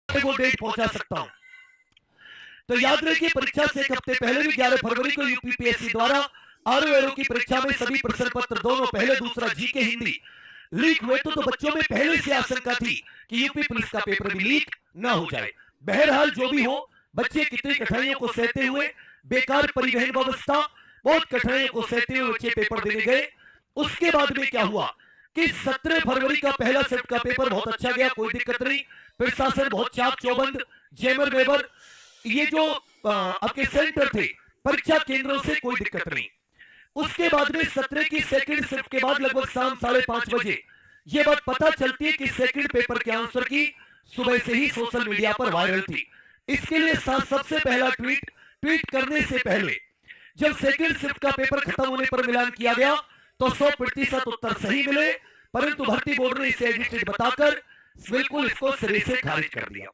वो डेट पहुंचा सकता हूं। तो याद रखिए, परीक्षा से एक हफ्ते पहले भी 11 फरवरी को यूपीपीएससी द्वारा आरओ की परीक्षा में सभी प्रश्न पत्र दोनों पहले दूसरा जीके हिंदी लीक हुए तो बच्चों में पहले से आशंका थी कि यूपी पुलिस का पेपर भी लीक ना हो जाए। बहरहाल जो भी हो, बच्चे कितनी कठिनाइयों को सहते हुए, बेकार परिवहन व्यवस्था, बहुत कठिनाइयों को सहते हुए बच्चे पेपर देने गए। उसके बाद में क्या हुआ कि 17 फरवरी का पहला सेट का पेपर बहुत अच्छा गया, कोई दिक्कत नहीं, प्रशासन बहुत चाक चौबंद, जेमर वेबर, ये जो आपके सेंटर थे परीक्षा केंद्रों से कोई दिक्कत नहीं। उसके बाद में 17 की सेकंड शिफ्ट के बाद लगभग शाम 5:30 बजे यह बात पता चलती है कि सेकंड पेपर के आंसर की सुबह से ही सोशल मीडिया पर वायरल थी। इसके लिए सबसे पहला ट्वीट करने से पहले जब सेकंड शिफ्ट का पेपर खत्म होने पर मिलान किया गया तो 100% उत्तर सही मिले, परंतु भर्ती बोर्ड ने इसे एडिटेड बताकर बिल्कुल इसको सिरे से खारिज कर दिया।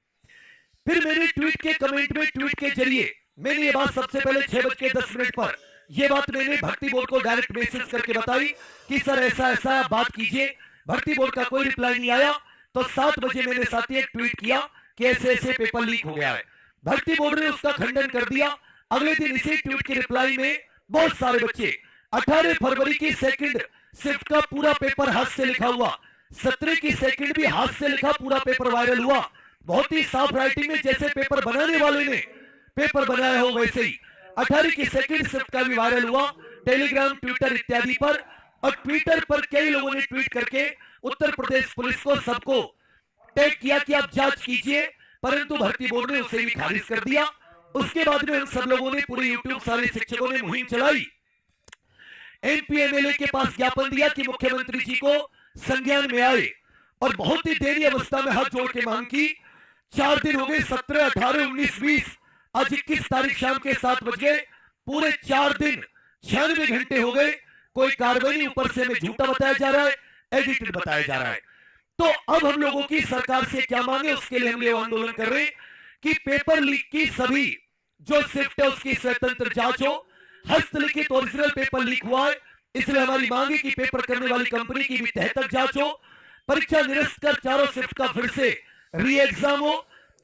फिर मेरे ट्वीट के कमेंट में ट्वीट के जरिए मैंने ये बात सबसे पहले 6:10 पर ये बात मैंने भर्ती बोर्ड को डायरेक्ट मैसेज करके बताई कि सर ऐसा ऐसा बात कीजिए। भर्ती बोर्ड का कोई रिप्लाई नहीं आया। तो 7 बजे मैंने साथ ही एक ट्वीट किया कि ऐसे ऐसे पेपर लीक हो गया है। भर्ती बोर्ड ने उसका खंडन कर दिया। अगले दिन इसी ट्वीट के रिप्लाई में बहुत सारे बच्चे 18 फरवरी की सेकंड शिफ्ट का पूरा पेपर हाथ से लिखा हुआ, 17 की सेकंड भी हाथ से लिखा पूरा पेपर वायरल हुआ। बहुत ही साफ राइटिंग में, जैसे पेपर बनाने वाले ने पेपर बनाया हो वैसे ही। 18 की सेकंड शिफ्ट का भी वायरल हुआ टेलीग्राम, ट्विटर इत्यादि पर। और ट्विटर पर कई लोगों ने ट्वीट करके उत्तर प्रदेश पुलिस को सबको टैग किया कि आप जांच कीजिए, परंतु भर्ती बोर्ड ने उसे भी खारिज कर दिया। उसके बाद में हम सब लोगों ने, पूरे यूट्यूब सारे शिक्षकों ने मुहिम चलाई, एमपी एमएलए के पास ज्ञापन दिया कि मुख्यमंत्री जी को संज्ञान में आए, और बहुत ही देरी अवस्था में हाथ जोड़ के मांग की। 4 दिन हो गए, 17, 18, 19, 20, आज 21 तारीख शाम के 7 बज गए। पूरे 4 दिन 96 घंटे हो गए, कोई कार्रवाई नहीं। ऊपर से हमें झूठा बताया जा रहा है, एडिटेड बताया जा रहा है। तो अब हम लोगों की सरकार से क्या मांगे, उसके लिए हम लोग आंदोलन कर रहे हैं कि पेपर लीक की सभी जो शिफ्ट है उसकी स्वतंत्र जांच हो। हस्तलिखित ओरिजिनल पेपर लीक हुआ है, इसलिए हमारी मांग है कि पेपर करने वाली कंपनी की भी तह तक जांच हो। परीक्षा निरस्त कर चारों शिफ्ट का फिर से री एग्जाम हो,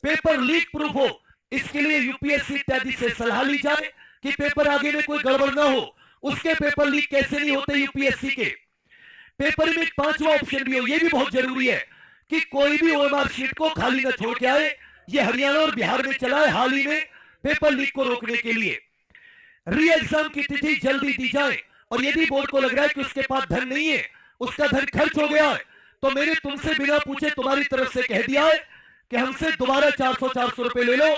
पेपर लीक प्रूफ हो। इसके लिए यूपीएससी इत्यादि से सलाह ली जाए कि पेपर आगे में कोई गड़बड़ ना हो। उसके पेपर लीक कैसे नहीं होते यूपीएससी के पेपर में। 5वां ऑप्शन भी हो, यह भी बहुत जरूरी है कि कोई भी ओएमआर शीट को खाली न छोड़ के आए। यह हरियाणा और बिहार में चला है हाल ही में पेपर लीक को रोकने के लिए। री एग्जाम की तिथि जल्दी दी जाए, और यदि बोर्ड को लग रहा है कि उसके पास धन नहीं है, उसका धन खर्च हो गया है, तो मैंने तुमसे बिना पूछे तुम्हारी तरफ से कह दिया है कि हमसे दोबारा 400 रुपए ले लो।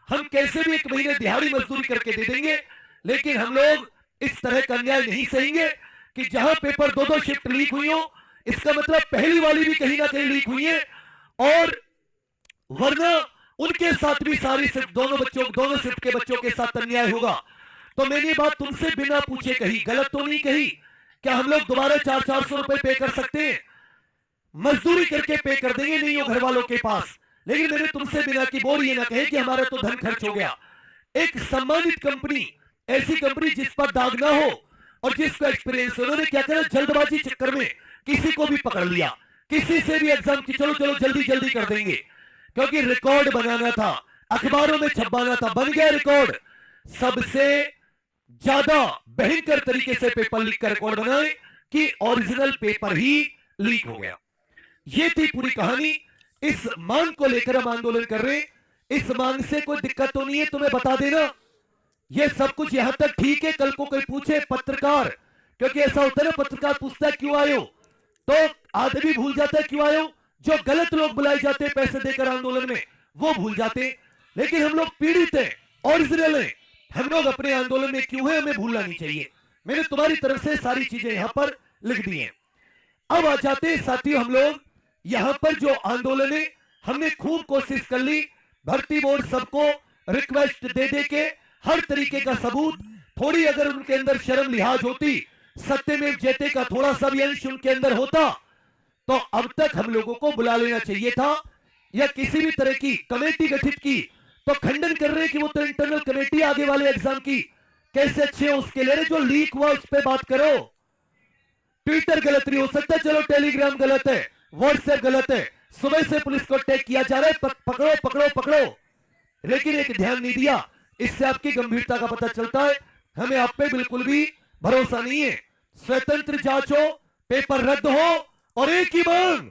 हम कैसे भी 1 महीने दिहाड़ी मजदूरी करके दे देंगे, लेकिन हम लोग इस तरह का अन्याय नहीं सहेंगे कि जहां पेपर 2-2 शिफ्ट लीक हुई हो, इसका मतलब पहली वाली भी कहीं ना कहीं लीक हुई है, और वरना उनके साथ भी सारी शिफ्ट दोनों शिफ्ट के बच्चों के साथ अन्याय होगा। तो मैंने बात तुमसे बिना पूछे कही, गलत तो नहीं कही। क्या हम लोग दोबारा 400 रुपए पे कर सकते हैं? मजदूरी करके पे कर देंगे, नहीं हो घर वालों के पास, लेकिन मैंने तुमसे बिना की बोल ये ना कहे कि हमारा तो धन खर्च हो गया। एक सम्मानित कंपनी, ऐसी कंपनी जिस पर दाग ना हो और जिसका एक्सपीरियंस, उन्होंने क्या करा, जल्दबाजी चक्कर में किसी को भी पकड़ लिया, किसी से भी एग्जाम की चलो जल्दी जल्दी कर देंगे, क्योंकि रिकॉर्ड बनाना था, अखबारों में छपवाना था। बन गया रिकॉर्ड, सबसे ज्यादा भयंकर तरीके से पेपर लीक का रिकॉर्ड बनाए कि ओरिजिनल पेपर ही लीक हो गया। ये थी पूरी कहानी। इस मांग को लेकर हम आंदोलन कर रहे हैं। इस मांग से कोई दिक्कत तो नहीं है, तुम्हें बता देना। ये सब कुछ यहां तक ठीक है। कल को कोई पूछे पत्रकार, क्योंकि ऐसा होता है ना, पत्रकार पूछता है क्यों आए हो, तो आदमी भूल जाता है क्यों आए हो। जो गलत लोग बुलाए जाते हैं पैसे देकर आंदोलन में, वो भूल जाते हैं। लेकिन हम लोग पीड़ित हैं, ओरिजिनल हैं, हम लोग अपने आंदोलन में क्यों है, हमें भूलना नहीं चाहिए। मैंने तुम्हारी तरफ से सारी चीजें यहां पर लिख दी हैं। अब आ जाते हैं साथियों, हम लोग यहां पर जो आंदोलन है, हमने खूब कोशिश कर ली। भर्ती बोर्ड सबको रिक्वेस्ट दे दे के हर तरीके का सबूत, थोड़ी अगर उनके अंदर शर्म लिहाज होती, सत्यमेव जयते का थोड़ा सा भी अंश उनके अंदर होता, तो अब तक हम लोगों को बुला लेना चाहिए था, या किसी भी तरह की कमेटी गठित की। तो खंडन कर रहे हैं कि वो तो इंटरनल कमेटी आगे वाले एग्जाम की कैसे अच्छे हो उसके लिए, जो लीक हुआ उस पर बात करो। ट्विटर गलत नहीं हो सकता, चलो टेलीग्राम गलत है, व्हाट्सएप गलत है, सुबह से पुलिस को अटैक किया जा रहा है, पकड़ो पकड़ो पकड़ो, लेकिन एक ध्यान नहीं दिया। इससे आपकी गंभीरता का पता चलता है। हमें आप पे बिल्कुल भी भरोसा नहीं है। स्वतंत्र जांच हो, पेपर रद्द हो, और एक ही मांग,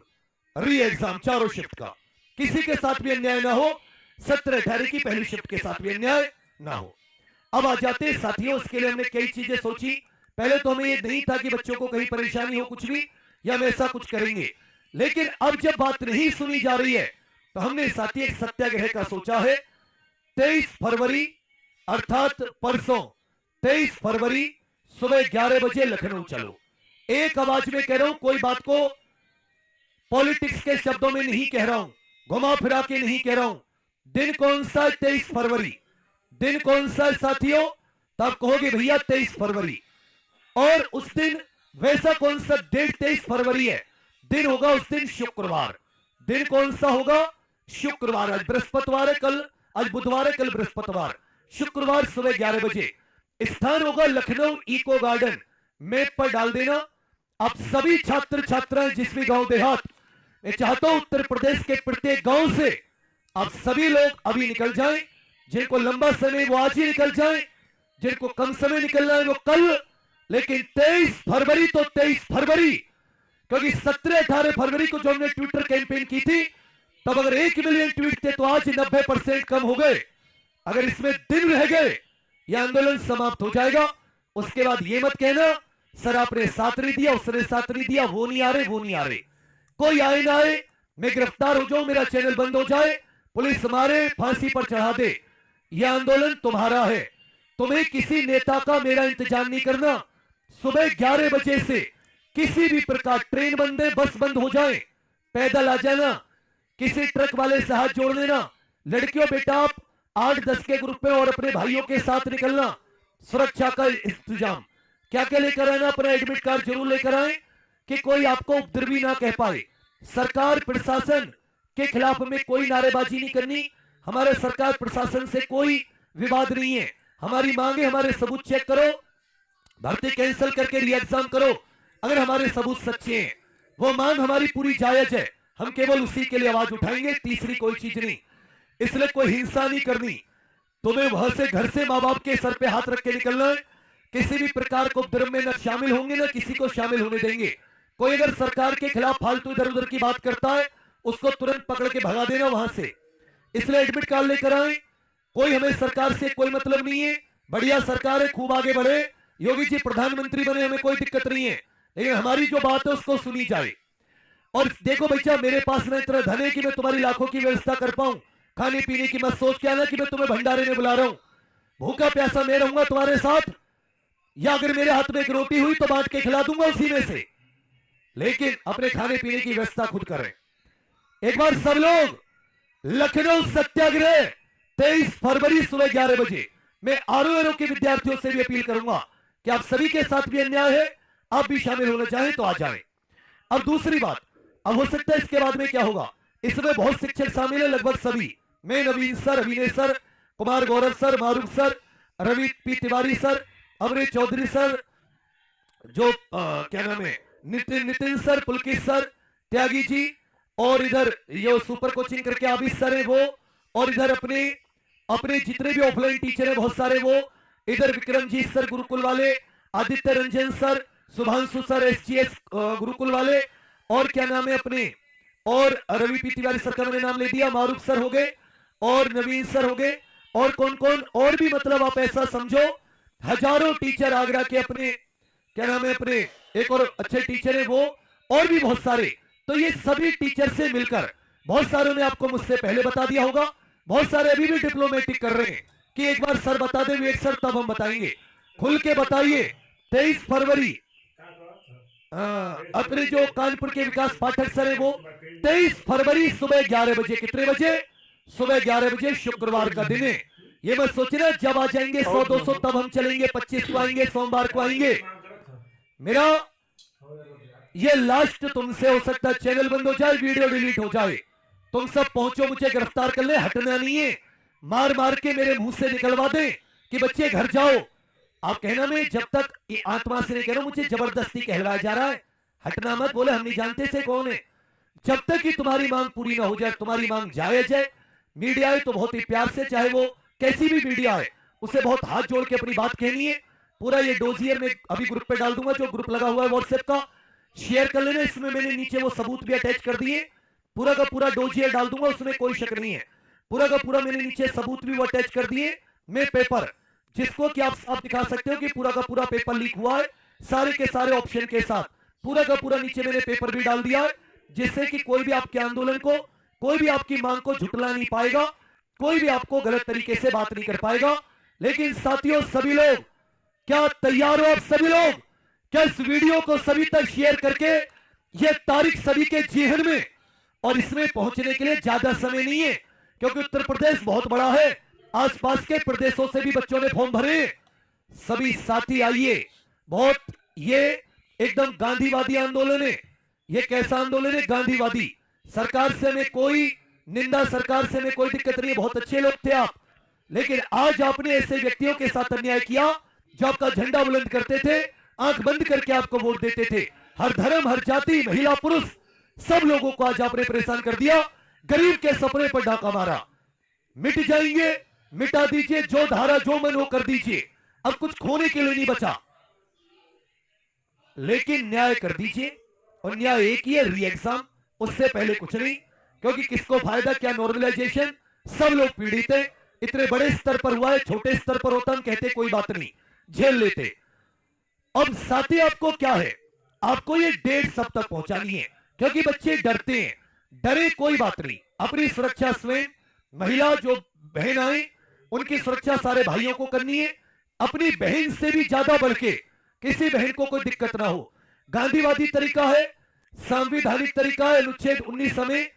री एग्जाम चारों शिफ्ट का, किसी के साथ भी अन्याय ना हो। 17-18 की पहली शिफ्ट के साथ भी अन्याय ना हो। अब आ जाते हैं साथियों, इसके लिए हमने कई चीजें सोची। पहले तो हमें ये नहीं था कि बच्चों को कहीं परेशानी हो कुछ भी, या हम ऐसा कुछ करेंगे, लेकिन अब जब बात नहीं सुनी जा रही है तो हमने साथी एक सत्याग्रह का सोचा है। 23 फरवरी अर्थात परसों 23 फरवरी सुबह 11 बजे लखनऊ चलो। एक आवाज में कह रहा हूं, कोई बात को पॉलिटिक्स के शब्दों में नहीं कह रहा हूं, घुमा फिरा के नहीं कह रहा हूं। दिन कौन सा? 23 फरवरी। दिन कौन सा साथियों? तब कहोगे भैया 23 फरवरी। और उस दिन वैसा कौन सा डेट 23 फरवरी है? दिन होगा उस दिन शुक्रवार। दिन कौन सा होगा? शुक्रवार। आज बृहस्पतिवार है, कल आज बुधवार है, कल बृहस्पतिवार। शुक्रवार सुबह 11 बजे स्थान होगा लखनऊ इको गार्डन। मैप पर डाल देना। आप सभी छात्र छात्राएं जिस भी गांव देहात, मैं चाहता हूं उत्तर प्रदेश के प्रत्येक गांव से आप सभी लोग अभी निकल जाएं। जिनको लंबा समय वो आज ही निकल जाएं, जिनको कम समय निकलना है वो कल। लेकिन 23 फरवरी तो 23 फरवरी, क्योंकि 17-18 फरवरी को जो हमने ट्विटर कैंपेन की थी, तब अगर 1 मिलियन ट्वीट थे तो आज 90% कम हो गए। अगर इसमें दिन रह गए यह आंदोलन समाप्त हो जाएगा। उसके बाद ये मत कहना सर आपने साथ नहीं दिया, उसने साथ नहीं दिया, वो नहीं आ रहे, वो नहीं आ रहे। कोई आए ना आए, मैं गिरफ्तार हो जाऊं, मेरा चैनल बंद हो जाए, पुलिस मारे, फांसी पर चढ़ा दे, यह आंदोलन तुम्हारा है। तुम्हें किसी नेता का मेरा इंतजार नहीं करना। सुबह 11 बजे से किसी भी प्रकार ट्रेन बंद है, बस बंद हो जाए, पैदल आ जाना, किसी ट्रक वाले से हाथ जोड़ लेना। लड़कियों बेटा आप 8-10 के ग्रुप में और अपने भाइयों के साथ निकलना। सुरक्षा का इंतजाम क्या क्या लेकर आना, अपना एडमिट कार्ड जरूर लेकर आए कि कोई आपको उपद्रवी ना कह पाए। सरकार प्रशासन के खिलाफ में कोई नारेबाजी नहीं करनी। हमारे सरकार प्रशासन से कोई विवाद नहीं है। हमारी मांगे, हमारे सबूत चेक करो, भर्ती कैंसिल करके री एग्जाम करो। अगर हमारे सबूत सच्चे हैं, वो मांग हमारी पूरी जायज है, हम केवल उसी के लिए आवाज उठाएंगे, तीसरी कोई चीज नहीं। इसलिए कोई हिंसा नहीं करनी। तुम्हें वहां से घर से माँ बाप के सर पे हाथ रख के निकलना है। किसी भी प्रकार को उपद्रव में न शामिल होंगे, न किसी को शामिल होने देंगे। कोई अगर सरकार के खिलाफ फालतू इधर उधर की बात करता है, उसको तुरंत पकड़ के भगा देना वहां से। इसलिए एडमिट कार्ड लेकर आए। कोई हमें सरकार से कोई मतलब नहीं है, बढ़िया सरकार है, खूब आगे बढ़े, योगी जी प्रधानमंत्री बने, हमें कोई दिक्कत नहीं है, लेकिन हमारी जो बात है उसको सुनी जाए। और देखो बच्चा, मेरे पास ना इतना धन है कि मैं तुम्हारी लाखों की व्यवस्था कर पाऊं, खाने पीने की। मत सोच के आना कि मैं तुम्हें भंडारे में बुला रहा हूं। भूखा प्यासा मैं रहूंगा तुम्हारे साथ, या अगर मेरे हाथ में एक रोटी हुई तो बांट के खिला दूंगा उसी में से, लेकिन अपने खाने पीने की व्यवस्था खुद करें। एक बार सब लोग लखनऊ सत्याग्रह 23 फरवरी सुबह 11 बजे। मैं आरओ के विद्यार्थियों से भी अपील करूंगा कि आप सभी के साथ भी अन्याय है, आप भी शामिल होना चाहें तो आ जाएं। अब दूसरी बात, अब हो सकता है इसके बाद में क्या होगा। इसमें बहुत शिक्षक शामिल है, लगभग सभी। मैं Naveen sir, Abhinay sir, Kumar Gaurav sir, Maroof sir, Ravi P Tiwari sir, Amrit Chaudhary sir, जो क्या नाम है, नितिन सर, पुलकित सर, त्यागी जी, और इधर ये सुपर कोचिंग करके आबिद सर है वो, और इधर अपने जितने भी ऑफलाइन टीचर है बहुत सारे वो, इधर विक्रमजीत सर गुरुकुल वाले, Aditya Ranjan sir, Shubhanshu sir SGS Gurukul वाले, और क्या नाम है अपने, और रवि पी तिवारी सर का मैंने नाम ले दिया, मारूफ सर हो गए, और नवीन सर हो गए, और कौन कौन और भी, मतलब आप ऐसा समझो हजारों टीचर आगरा के, अपने क्या नाम है, अपने एक और अच्छे टीचर है वो, और भी बहुत सारे। तो ये सभी टीचर से मिलकर, बहुत सारों ने आपको मुझसे पहले बता दिया होगा, बहुत सारे अभी भी डिप्लोमेटिक कर रहे हैं कि एक बार सर बता दे विवेक सर, तब हम बताएंगे। खुल के बताइए। 23 फरवरी अपने जो कानपुर के विकास पाठक सर है वो, 23 फरवरी सुबह 11 बजे। कितने बजे? सुबह 11 बजे, शुक्रवार का दिन है। ये मत सोचना जब आ जाएंगे 100-200 तब हम चलेंगे, 25 को आएंगे, सोमवार को आएंगे। मेरा ये लास्ट तुमसे हो सकता है चैनल बंद हो जाए, वीडियो डिलीट हो जाए, तुम सब पहुंचो, मुझे गिरफ्तार कर ले, हटना नहीं है। मार मार के मेरे मुंह से निकलवा दे कि बच्चे घर जाओ। आप कहना, मैं जब तक आत्मा से नहीं कह रहा हूं, मुझे जबरदस्ती कहलाया जा रहा है, हटना मत। बोले हम नहीं जानते से कौन है, जब तक कि तुम्हारी मांग पूरी ना हो जाए, तुम्हारी मांग जायज है, मीडिया है तो बहुत ही प्यार से, चाहे वो कैसी भी मीडिया है, उसे बहुत हाथ जोड़ के अपनी बात कहनी है। पूरा ये डोजियर में अभी ग्रुप पे डाल दूंगा, जो ग्रुप लगा हुआ है व्हाट्सएप का, शेयर कर लेना। इसमें मैंने नीचे वो सबूत भी अटैच कर दिए, पूरा का पूरा डोजियर डाल दूंगा, उसमें कोई शक नहीं है। पूरा का पूरा मैंने नीचे सबूत भी वो अटैच कर दिए, मैं पेपर जिसको कि आप दिखा सकते हो कि पूरा का पूरा पेपर लीक हुआ है, सारे के सारे ऑप्शन के साथ। पूरा का पूरा नीचे मैंने पेपर भी डाल दिया है, जिससे कि कोई भी आपके आंदोलन को, कोई भी आपकी मांग को झुटला नहीं पाएगा, कोई भी आपको गलत तरीके से बात नहीं कर पाएगा। लेकिन साथियों, सभी लोग क्या तैयार हो? आप सभी लोग क्या इस वीडियो को सभी तक शेयर करके यह तारीख सभी के जेहन में, और इसमें पहुंचने के लिए ज्यादा समय नहीं है, क्योंकि उत्तर प्रदेश बहुत बड़ा है, आसपास के प्रदेशों से भी बच्चों ने फॉर्म भरे। सभी साथी आइए। बहुत ये एकदम गांधीवादी आंदोलन है। ये कैसा आंदोलन है? गांधीवादी। सरकार से हमें कोई निंदा, सरकार से हमें कोई दिक्कत नहीं है, बहुत अच्छे लोग थे आप, लेकिन आज आपने ऐसे व्यक्तियों के साथ अन्याय किया जो आपका झंडा बुलंद करते थे, आंख बंद करके आपको वोट देते थे। हर धर्म, हर जाति, महिला, पुरुष, सब लोगों को आज आपने परेशान कर दिया, गरीब के सपने पर डाका मारा। मिट जाएंगे, मिटा दीजिए, जो धारा जो मन हो कर दीजिए, अब कुछ खोने के लिए नहीं बचा, लेकिन न्याय कर दीजिए। और न्याय एक ही है, री एग्जाम, उससे पहले कुछ नहीं। क्योंकि किसको फायदा, क्या नॉर्मलाइजेशन, सब लोग पीड़ित है। इतने बड़े स्तर पर हुआ है, छोटे स्तर पर होता हम कहते कोई बात नहीं, झेल लेते। अब साथी आपको क्या है, आपको ये 1.5 सब तक पहुंचानी है, क्योंकि बच्चे डरते हैं। डरे कोई बात नहीं, अपनी सुरक्षा स्वयं, महिला जो बहन आए उनकी सुरक्षा सारे भाइयों को करनी है। अपनी बहन से भी ज्यादा बढ़ के किसी बहन को कोई दिक्कत ना हो। गांधीवादी तरीका है, संवैधानिक तरीका है। अनुच्छेद 19 में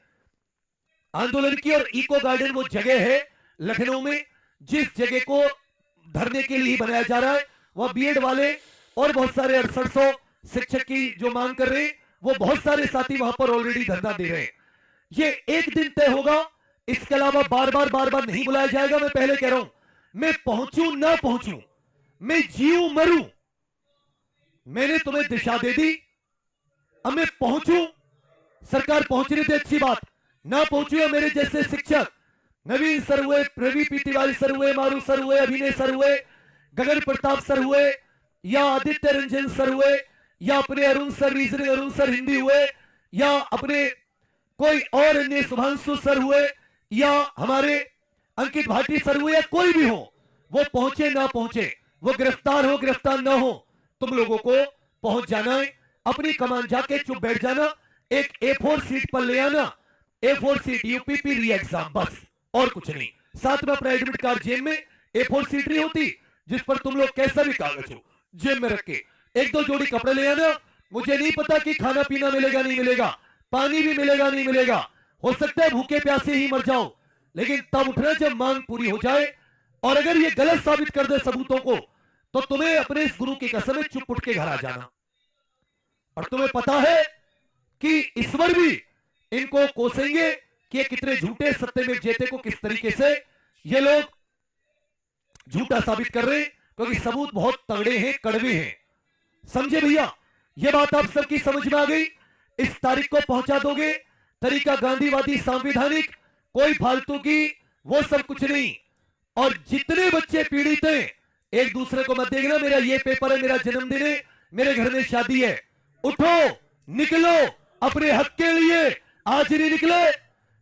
आंदोलन की, और इको गार्डन वो जगह है लखनऊ में जिस जगह को धरने के लिए बनाया जा रहा है। वह बीएड वाले और बहुत सारे 6800 शिक्षक की जो मांग कर रहे हैं, वो बहुत सारे साथी वहां पर ऑलरेडी धरना दे रहे हैं। ये एक दिन तय होगा, इसके अलावा बार बार नहीं बुलाया जाएगा। मैं पहले कह रहा हूं, मैं पहुंचूं ना पहुंचूं, मैं जीऊं मरूं, मैंने तुम्हें दिशा दे दी, अब मैं पहुंचूं, सरकार पहुंच रही थी अच्छी बात, ना पहुंचे मेरे जैसे शिक्षक, नवीन सर हुए, रवि पी तिवारी सर हुए, मारू सर हुए, अभिनय सर हुए, गगन प्रताप सर हुए, या आदित्य रंजन सर हुए, या अपने Arun sir reasoning, Arun sir Hindi हुए, या अपने कोई और अन्य शुभांशु सर हुए, या हमारे अंकित भाटी सर हुए, या कोई भी हो, वो पहुंचे ना पहुंचे, वो गिरफ्तार हो गिरफ्तार ना हो, तुम लोगों को पहुंच जाना है। अपनी कमान जाके चुप बैठ जाना, एक A4 सीट पर ले आना, A4 सीट यूपीपी री एग्जाम, बस और कुछ नहीं। साथ में अपना एडमिट कार्ड जेब में, A4 सीट नहीं होती जिस पर तुम लोग कैसा भी कागज हो जेब में रख के, 1-2 जोड़ी कपड़े ले आना। मुझे नहीं पता कि खाना पीना मिलेगा नहीं मिलेगा, पानी भी मिलेगा नहीं मिलेगा, हो सकता है भूखे प्यासे ही मर जाओ, लेकिन तब उठना जब मांग पूरी हो जाए। और अगर ये गलत साबित कर दे सबूतों को, तो तुम्हें अपने इस गुरु की कसम है चुप उठ के घर आ जाना। और तुम्हें पता है कि ईश्वर भी इनको कोसेंगे कि ये कितने झूठे, सत्यमेव जयते को किस तरीके से ये लोग झूठा साबित कर रहे हैं, क्योंकि सबूत बहुत तगड़े हैं, कड़वे हैं। समझे भैया? ये बात आप सबकी समझ में आ गई? इस तारीख को पहुंचा दोगे, तरीका गांधीवादी, संवैधानिक, कोई फालतू की वो सब कुछ नहीं। और जितने बच्चे पीड़ित हैं, एक दूसरे को मत देखना, मेरा ये पेपर है, मेरा जन्मदिन है, मेरे घर में शादी है, उठो निकलो अपने हक के लिए। आज नहीं निकले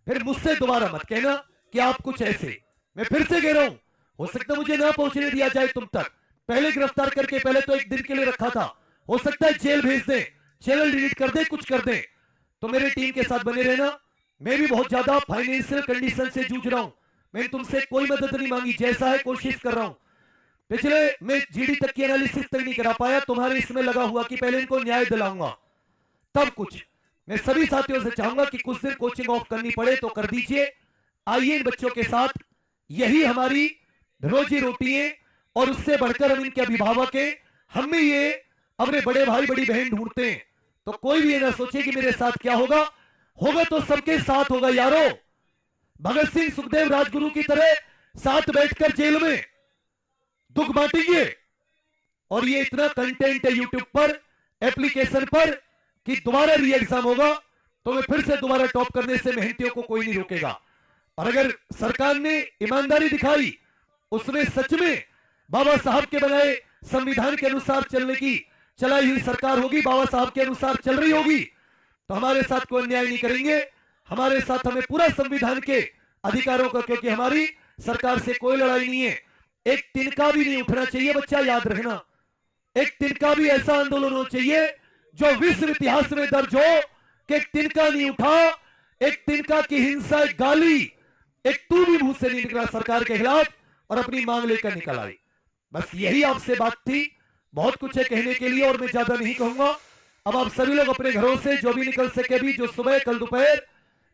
फिर मुझसे दोबारा मत कहना कि आप कुछ ऐसे। मैं फिर से कह रहा हूं, हो सकता है मुझे ना पहुंचने दिया जाए तुम तक, पहले गिरफ्तार करके, पहले तो 1 दिन के लिए रखा था, हो सकता है जेल भेज दे, चैनल डिलीट कर दे, कुछ कर दे, तो मेरे टीम के साथ बने रहना। मैं भी बहुत ज्यादा फाइनेंशियल कंडीशन से जूझ रहा हूं, मैंने तुमसे कोई मदद नहीं मांगी, जैसा है कोशिश कर रहा हूं। पिछले मैं जीडी तक की एनालिसिस तक नहीं करा पाया, तुम्हारे इसमें लगा हुआ कि पहले इनको न्याय दिलाऊंगा तब कुछ। मैं सभी साथियों से चाहूंगा कि कुछ दिन कोचिंग ऑफ करनी पड़े तो कर दीजिए, आइए इन बच्चों के साथ, यही हमारी रोजी रोटी है। और उससे बढ़कर हम इनके अभिभावक हैं, हम भी ये अपने बड़े भाई बड़ी बहन ढूंढते हैं। तो कोई भी ये ना सोचे कि मेरे साथ क्या होगा, होगा तो सबके साथ होगा यारो। भगत सिंह, सुखदेव, राजगुरु की तरह साथ बैठकर जेल में दुख बांटेंगे। और ये इतना कंटेंट है यूट्यूब पर, एप्लीकेशन पर, कि दोबारा री एग्जाम होगा तो मैं फिर से दोबारा टॉप करने से मेहनतियों को कोई नहीं रोकेगा। और अगर सरकार ने ईमानदारी दिखाई, उसमें सच में बाबा साहब के बनाए संविधान के अनुसार चलने की चलाई हुई सरकार होगी, बाबा साहब के अनुसार चल रही होगी, तो हमारे साथ कोई अन्याय नहीं करेंगे। हमारे साथ हमें पूरा संविधान के अधिकारों का, क्योंकि हमारी सरकार से कोई लड़ाई नहीं है। एक तिनका भी नहीं उठना चाहिए, बच्चा याद रखना। एक तिनका भी ऐसा आंदोलन होना चाहिए जो विश्व इतिहास में दर्ज हो कि एक तिनका नहीं उठा, एक तिनका की हिंसा, एक गाली, एक तू भी मुंह से नहीं निकला सरकार के खिलाफ और अपनी मांग लेकर निकल आई। बस यही आपसे बात थी। बहुत कुछ है कहने के लिए और मैं ज्यादा नहीं कहूंगा। अब आप सभी लोग अपने घरों से जो भी निकल सके भी, जो सुबह कल दोपहर,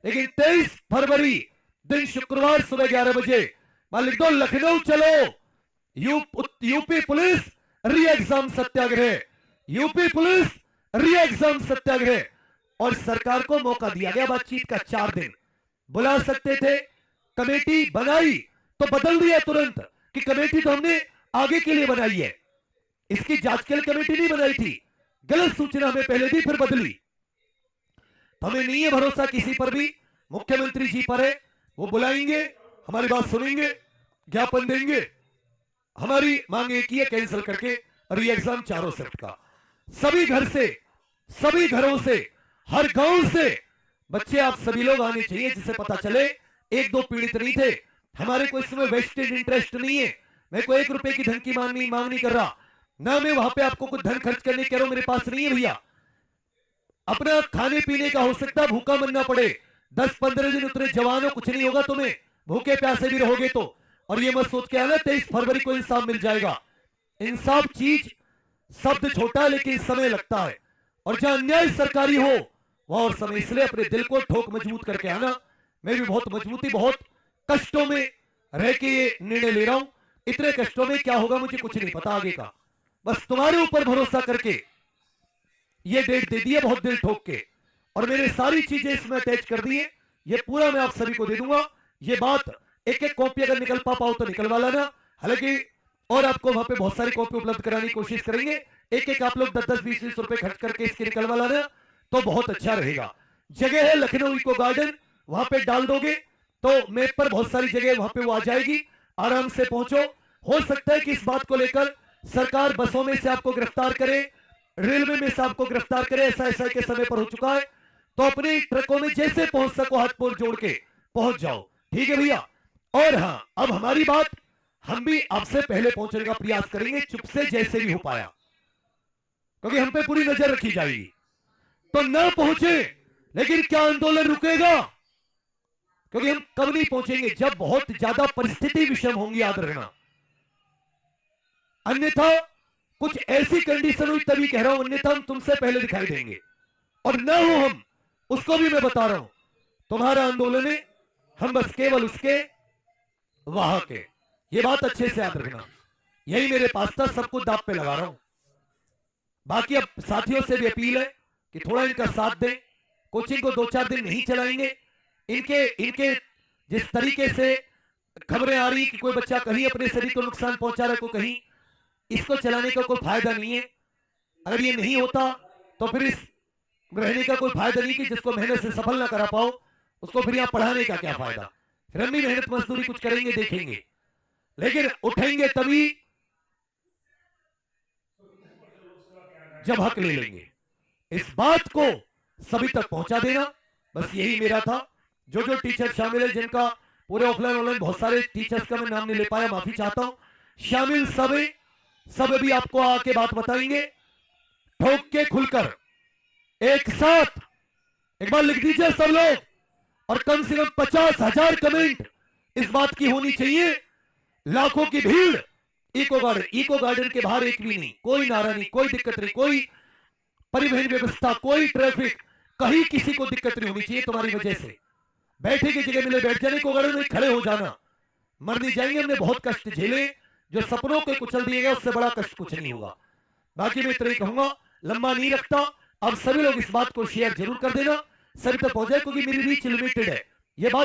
लेकिन 23 फरवरी दिन शुक्रवार सुबह 11 बजे लिख दो, लखनऊ चलो, यूपी पुलिस री एग्जाम सत्याग्रह, यूपी पुलिस री एग्जाम सत्याग्रह। और सरकार को मौका दिया गया बातचीत का, 4 दिन बुला सकते थे। कमेटी बनाई तो बदल दिया तुरंत कि कमेटी तो हमने आगे के लिए बनाई है, इसकी जांच के लिए कमेटी नहीं बनाई थी। गलत सूचना हमें पहले दी फिर बदली। तो हमें नहीं है भरोसा किसी पर भी। मुख्यमंत्री जी पर है, वो बुलाएंगे, हमारी बात सुनेंगे, ज्ञापन देंगे। हमारी मांग एक ही है, कैंसिल करके री एग्जाम चारों शिफ्ट का। सभी घर से, सभी घरों से, हर गांव से बच्चे आप सभी लोग आने चाहिए, जिससे पता चले एक दो पीड़ित नहीं थे। हमारे को इसमें वेस्टेड इंटरेस्ट नहीं है। मैं कोई 1 रुपए की धन की मांग नहीं कर रहा, ना मैं वहां पे आपको कुछ धन खर्च करने कह रहा हूं, मेरे पास नहीं है भैया। अपना खाने पीने का हो सकता, भूखा मरना पड़े, 10-15 दिन उतरे जवानों, कुछ नहीं होगा तुम्हें, भूखे प्यासे भी रहोगे तो। और ये मत सोच के आना 23 फरवरी को इंसाफ मिल जाएगा। इंसाफ चीज, शब्द छोटा लेकिन समय लगता है, और जहां अन्याय सरकारी हो वह और समय। इसलिए अपने दिल को ठोक मजबूत करके आना। मैं भी बहुत मजबूती, बहुत कष्टों में रह के ये निर्णय ले रहा हूं। इतने कष्टों में क्या होगा मुझे कुछ नहीं पता आगे का, बस तुम्हारे ऊपर भरोसा करके ये डेट दे दी है, बहुत दिल ठोक के। और मैंने सारी चीजें इसमें अटैच कर दी है, ये पूरा मैं आप सभी को दे दूंगा। ये बात एक एक कॉपी अगर निकल पाओ तो निकलवा लाना, हालांकि और आपको वहां पे बहुत सारी कॉपी उपलब्ध कराने की कोशिश करेंगे। एक एक आप लोग 10-10, 20-20 रुपए खर्च करके इसकी निकलवा लाना तो बहुत अच्छा रहेगा। जगह है लखनऊ इको गार्डन, वहां पे डाल दोगे तो मैप पर बहुत सारी जगह वहां पे वो आ जाएगी, आराम से पहुंचो। हो सकता है कि इस बात को लेकर सरकार बसों में से आपको गिरफ्तार करे, रेलवे में से आपको गिरफ्तार करे, ऐसा के समय पर हो चुका है। तो अपने ट्रकों में जैसे पहुंच सको हाथ पैर जोड़ के पहुंच जाओ, ठीक है भैया। और हाँ, अब हमारी बात, हम भी आपसे पहले पहुंचने का प्रयास करेंगे, चुप से जैसे भी हो पाया, क्योंकि हम पे पूरी नजर रखी जाएगी। तो ना पहुंचे, लेकिन क्या आंदोलन रुकेगा? क्योंकि हम कब नहीं पहुंचेंगे, जब बहुत ज्यादा परिस्थिति विषम होंगी, याद रखना। अन्यथा कुछ ऐसी कंडीशन हुई तभी कह रहा हूं, अन्यथा हम तुमसे पहले दिखाई देंगे। और ना हो हम, उसको भी मैं बता रहा हूं, तुम्हारा आंदोलन है, हम बस केवल उसके वहां के। ये बात अच्छे से याद रखना। यही मेरे पास था, सब कुछ दांव पे लगा रहा हूं। बाकी अब साथियों से भी अपील है कि थोड़ा इनका साथ दें। कोचिंग को 2-4 दिन नहीं चलाएंगे। इनके जिस तरीके से खबरें आ रही कि कोई बच्चा कहीं अपने शरीर को नुकसान पहुंचा रहा है, को कहीं, इसको चलाने का कोई फायदा नहीं है। अगर ये नहीं होता तो फिर इस रहने का कोई फायदा नहीं, कि जिसको मेहनत से सफल ना करा पाओ उसको फिर यहां पढ़ाने का क्या फायदा। फिर हम भी मेहनत मजदूरी कुछ करेंगे, देखेंगे, लेकिन उठेंगे तभी जब हक ले लेंगे। इस बात को सभी तक पहुंचा देना, बस यही मेरा था। जो टीचर शामिल है, जिनका पूरे ऑफलाइन ऑनलाइन बहुत सारे टीचर्स का मैं नाम नहीं ले पाया, माफी चाहता हूं। शामिल सब भी आपको आके बात बताएंगे, ठोक के खुलकर एक साथ। एक बार लिख दीजिए सब लोग, और कम से कम 50,000 कमेंट इस बात की होनी चाहिए। लाखों की भीड़ इको गार्डन के बाहर, एक भी नहीं, कोई नारा नहीं, कोई दिक्कत नहीं, कोई परिवहन व्यवस्था, कोई ट्रैफिक, कहीं किसी को दिक्कत नहीं होनी चाहिए तुम्हारी वजह से। बैठे की जगह मिले बैठ जाने, इको गार्डन में खड़े हो जाना, मर नहीं जाएंगे। हमने बहुत कष्ट झेले, जो सपनों को कुचल दिए गए उससे बड़ा कष्ट कुछ नहीं होगा। बाकी मैं इतना ही कहूंगा, लंबा नहीं रखता। अब सभी लोग इस बात को शेयर जरूर कर देना, सभी तक पहुंचे, क्योंकि मेरी रीच लिमिटेड है। ये बात